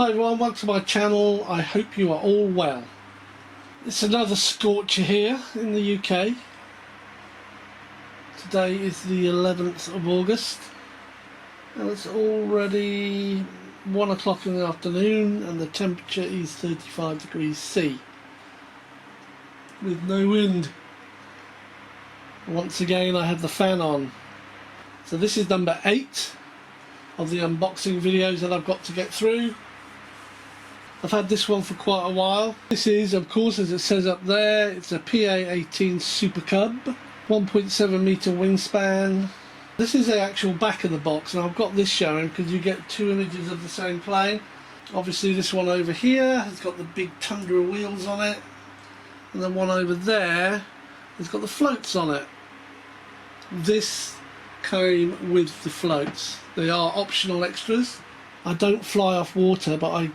Hi everyone, welcome to my channel. I hope you are all well. It's another scorcher here in the UK. Today is the 11th of August and it's already 1 o'clock in the afternoon and the temperature is 35 degrees C with no wind. Once again I have the fan on. So this is number 8 of the unboxing videos that I've got to get through. I've had this one for quite a while. This is, of course, as it says up there, it's a PA-18 Super Cub, 1.7 meter wingspan. This is the actual back of the box, and I've got this showing because you get two images of the same plane. Obviously this one over here has got the big Tundra wheels on it, and the one over there has got the floats on it. This came with the floats. They are optional extras. I don't fly off water, but I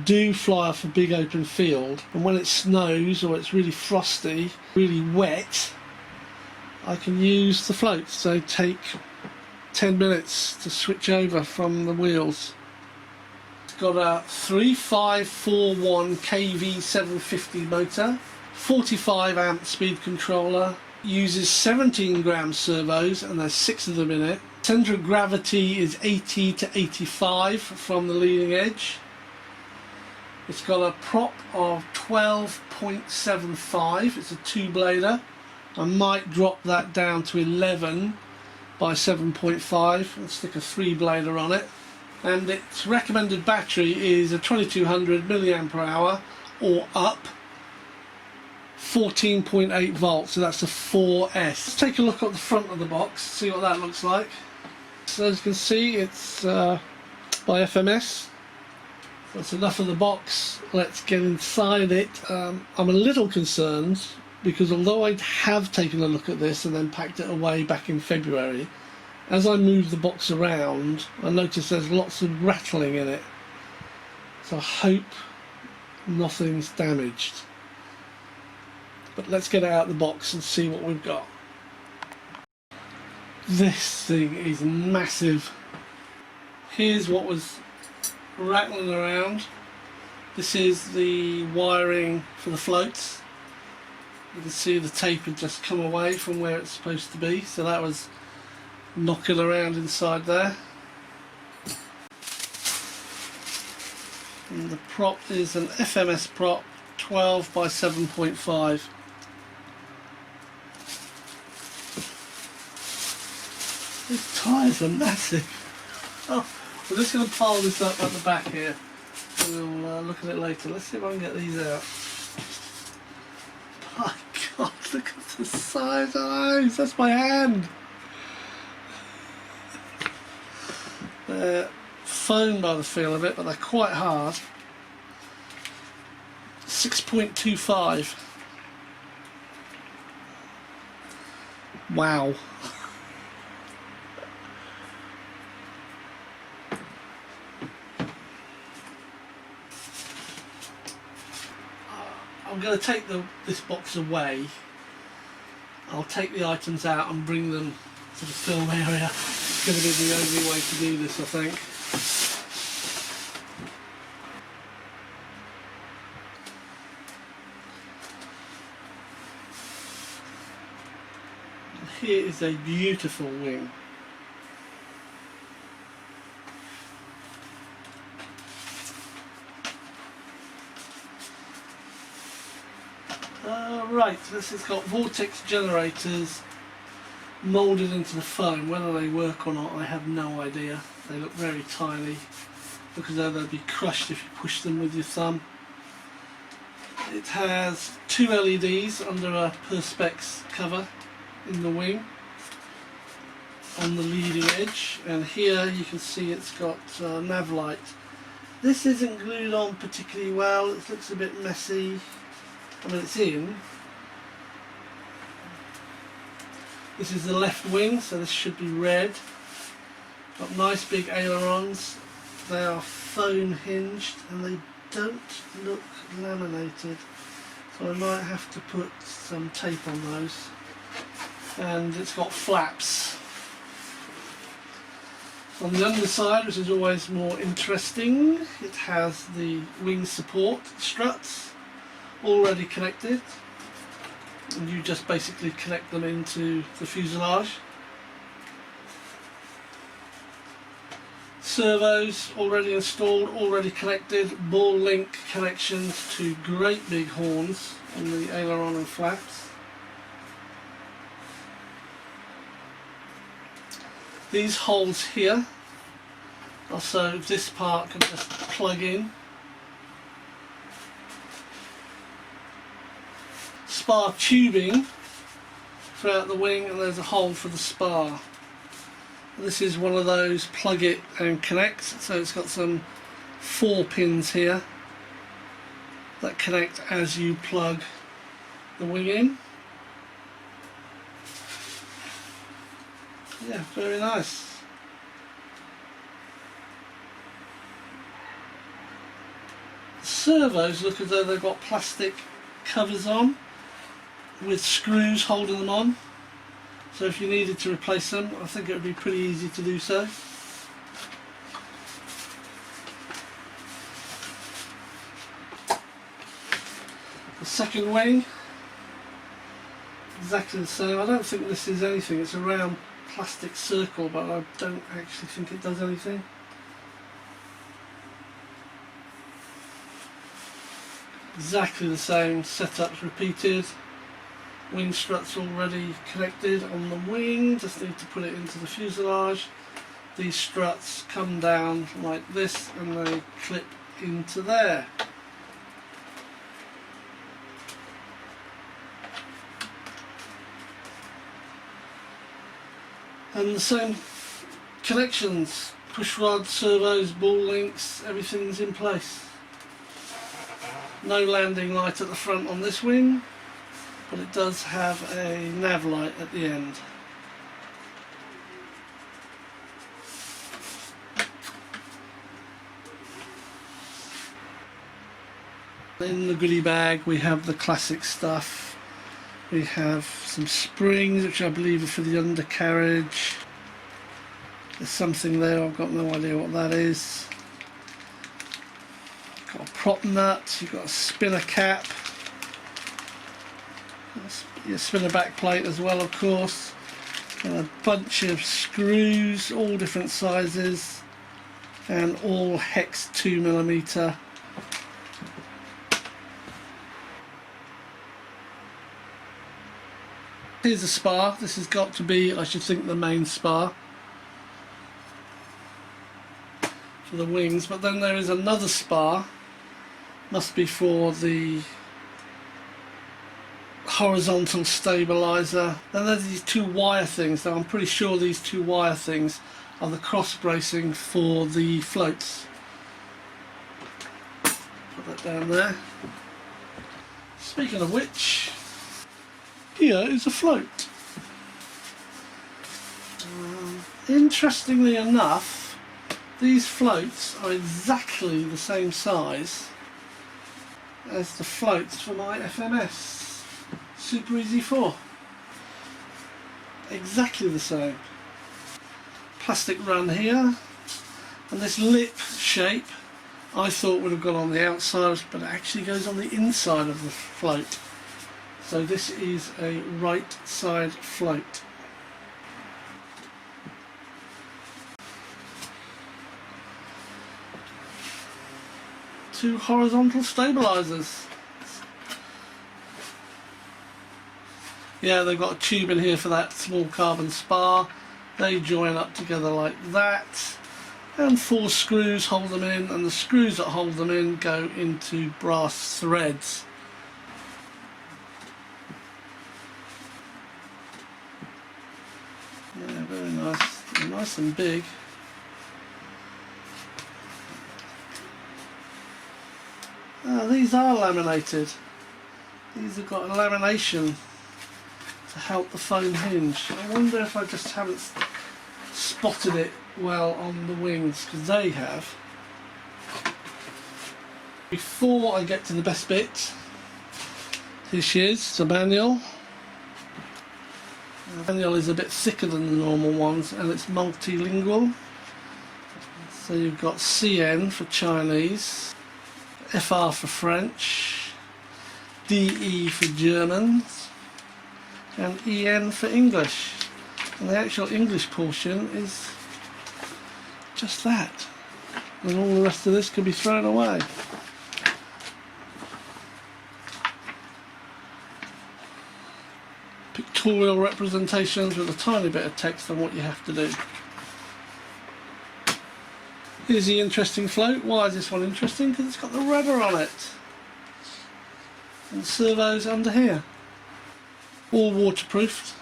do fly off a big open field, and when it snows or it's really frosty, really wet, I can use the floats. They take 10 minutes to switch over from the wheels. It's got a 3541 kV 750 motor, 45 amp speed controller, uses 17 gram servos and there's 6 of them in it. Centre of gravity is 80 to 85 from the leading edge. It's got a prop of 12.75, it's a 2-blader. I might drop that down to 11 by 7.5 and stick a 3-blader on it. And its recommended battery is a 2200 mAh or up, 14.8 volts, so that's a 4S. Let's take a look at the front of the box, see what that looks like. So as you can see, it's by FMS. That's enough of the box. Let's get inside it. I'm a little concerned because although I have taken a look at this and then packed it away back in February, as I move the box around I notice there's lots of rattling in it. So I hope nothing's damaged. But let's get it out of the box and see what we've got. This thing is massive. Here's what was rattling around. This is the wiring for the floats. You can see the tape had just come away from where it's supposed to be, so that was knocking around inside there. And the prop is an FMS prop, 12 by 7.5. These tyres are massive. Oh, we're just going to pile this up at the back here. We'll look at it later. Let's see if I can get these out. My God, look at the size of those. That's my hand. They're foam by the feel of it, but they're quite hard. 6.25. Wow. I'm going to take this box away. I'll take the items out and bring them to the film area. It's going to be the only way to do this, I think. And here is a beautiful wing. Right, this has got vortex generators moulded into the foam. Whether they work or not I have no idea. They look very tiny. Look as though they'd be crushed if you push them with your thumb. It has 2 LEDs under a Perspex cover in the wing on the leading edge, and here you can see it's got nav light. This isn't glued on particularly well, it looks a bit messy. I mean, it's in. This is the left wing, so this should be red. Got nice big ailerons. They are foam hinged and they don't look laminated, so I might have to put some tape on those. And it's got flaps On the underside, which is always more interesting, it has the wing support struts already connected, and you just basically connect them into the fuselage. Servos already installed, already connected, ball link connections to great big horns on the aileron and flaps. These holes here are so this part can just plug in. Spar tubing throughout the wing, and there's a hole for the spar. This is one of those plug it and connect, so it's got some 4 pins here that connect as you plug the wing in. Yeah, very nice. The servos look as though they've got plastic covers on with screws holding them on. So if you needed to replace them, I think it would be pretty easy to do so. The second wing, exactly the same. I don't think this is anything. It's a round plastic circle, but I don't actually think it does anything. Exactly the same setups repeated. Wing struts already connected on the wing, just need to put it into the fuselage. These struts come down like this and they clip into there. And the same connections, push rods, servos, ball links, everything's in place. No landing light at the front on this wing, but it does have a nav light at the end. In the goodie bag we have the classic stuff. We have some springs, which I believe are for the undercarriage. There's something there, I've got no idea what that is. Got a prop nut, you've got a spinner cap, your spinner back plate as well, of course, and a bunch of screws, all different sizes, and all hex 2mm. Here's a spar. This has got to be, I should think, the main spar for the wings, but then there is another spar, must be for the horizontal stabilizer. Then there's these 2 wire things, so I'm pretty sure these 2 wire things are the cross bracing for the floats. Put that down there. Speaking of which, here is a float. Interestingly enough, these floats are exactly the same size as the floats for my FMS Super Easy 4. Exactly the same. Plastic run here, and this lip shape I thought would have gone on the outside, but it actually goes on the inside of the float. So this is a right side float. Two horizontal stabilizers. Yeah, they've got a tube in here for that small carbon spar. They join up together like that, and 4 screws hold them in, and the screws that hold them in go into brass threads. Yeah, very nice. Nice and big. These are laminated. These have got a lamination to help the foam hinge. I wonder if I just haven't spotted it well on the wings, because they have. Before I get to the best bit, here she is, the manual. The manual is a bit thicker than the normal ones, and it's multilingual. So you've got CN for Chinese, FR for French, DE for German, and EN for English. And the actual English portion is just that. And all the rest of this can be thrown away. Pictorial representations with a tiny bit of text on what you have to do. Here's the interesting float. Why is this one interesting? Because it's got the rudder on it. And the servos under here. All waterproofed.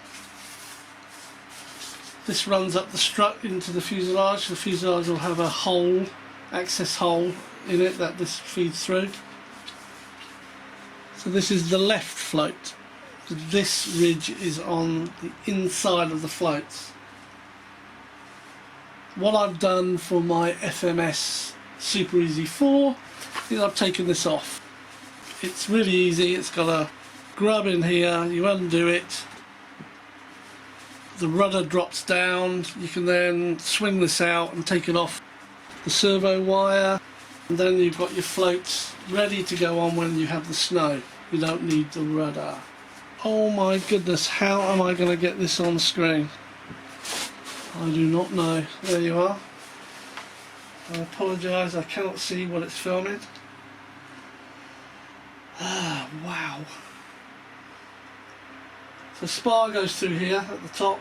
This runs up the strut into the fuselage. The fuselage will have a hole, access hole in it that this feeds through. So this is the left float. This ridge is on the inside of the floats. What I've done for my FMS Super Easy 4 is I've taken this off. It's really easy. It's got a grub in here, you undo it, the rudder drops down, you can then swing this out and take it off the servo wire, and then you've got your floats ready to go on when you have the snow. You don't need the rudder. Oh my goodness, how am I going to get this on screen? I do not know. There you are. I apologise, I cannot see what it's filming. Ah, wow. So spar goes through here at the top.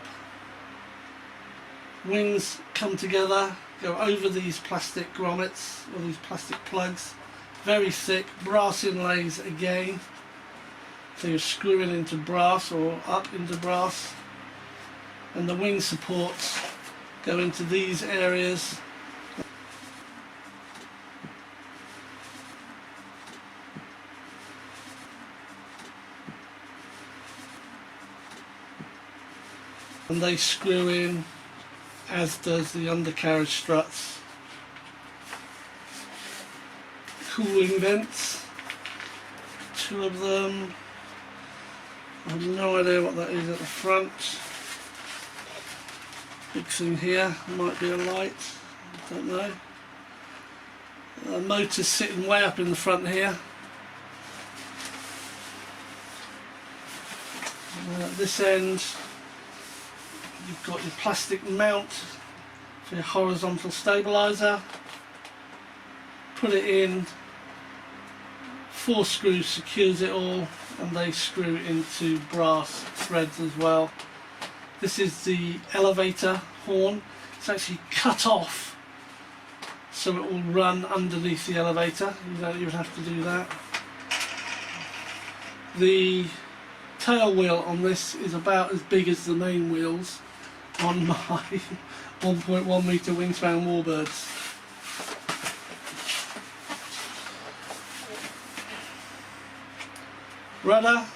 Wings come together, go over these plastic grommets, or these plastic plugs. Very thick, brass inlays again. So you're screwing into brass or up into brass. And the wing supports go into these areas. And they screw in, as does the undercarriage struts. Cooling vents, 2 of them. I have no idea what that is at the front. Big thing here, might be a light, I don't know. The motor's sitting way up in the front here. And at this end you've got your plastic mount for your horizontal stabiliser. Put it in, 4 screws secures it all, and they screw into brass threads as well. This is the elevator horn. It's actually cut off so it will run underneath the elevator. You don't even have to do that. The tail wheel on this is about as big as the main wheels on my 1.1 metre wingspan warbirds. Rudder,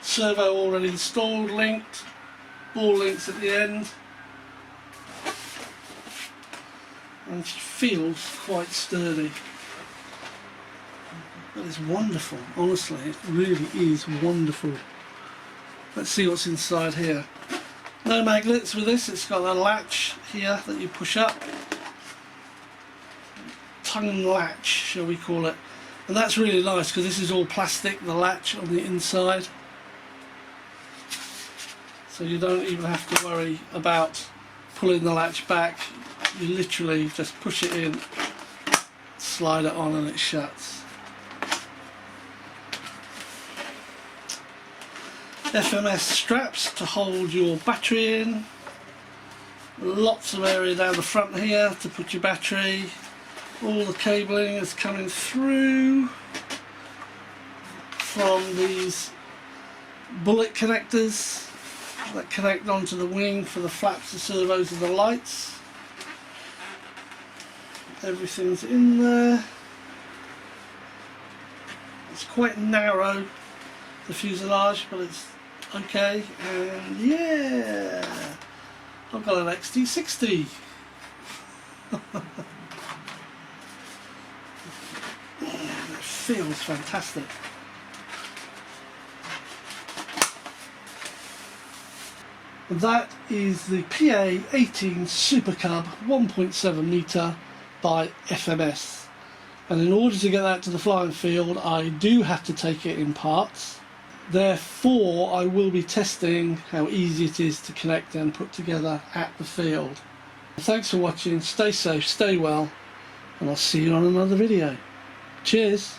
servo already installed, linked, ball links at the end, and it feels quite sturdy. That is wonderful, honestly, it really is wonderful. Let's see what's inside here. No magnets with this, it's got a latch here that you push up. Tongue latch, shall we call it. And that's really nice because this is all plastic, the latch on the inside. So you don't even have to worry about pulling the latch back. You literally just push it in, slide it on and it shuts. FMS straps to hold your battery in. Lots of area down the front here to put your battery. All the cabling is coming through from these bullet connectors that connect onto the wing for the flaps, the servos and the lights. Everything's in there. It's quite narrow, the fuselage, but it's okay. And yeah, I've got an XT60. It feels fantastic. And that is the PA-18 Super Cub 1.7 metre by FMS. And in order to get that to the flying field, I do have to take it in parts. Therefore, I will be testing how easy it is to connect and put together at the field. Thanks for watching, stay safe, stay well, and I'll see you on another video. Cheers!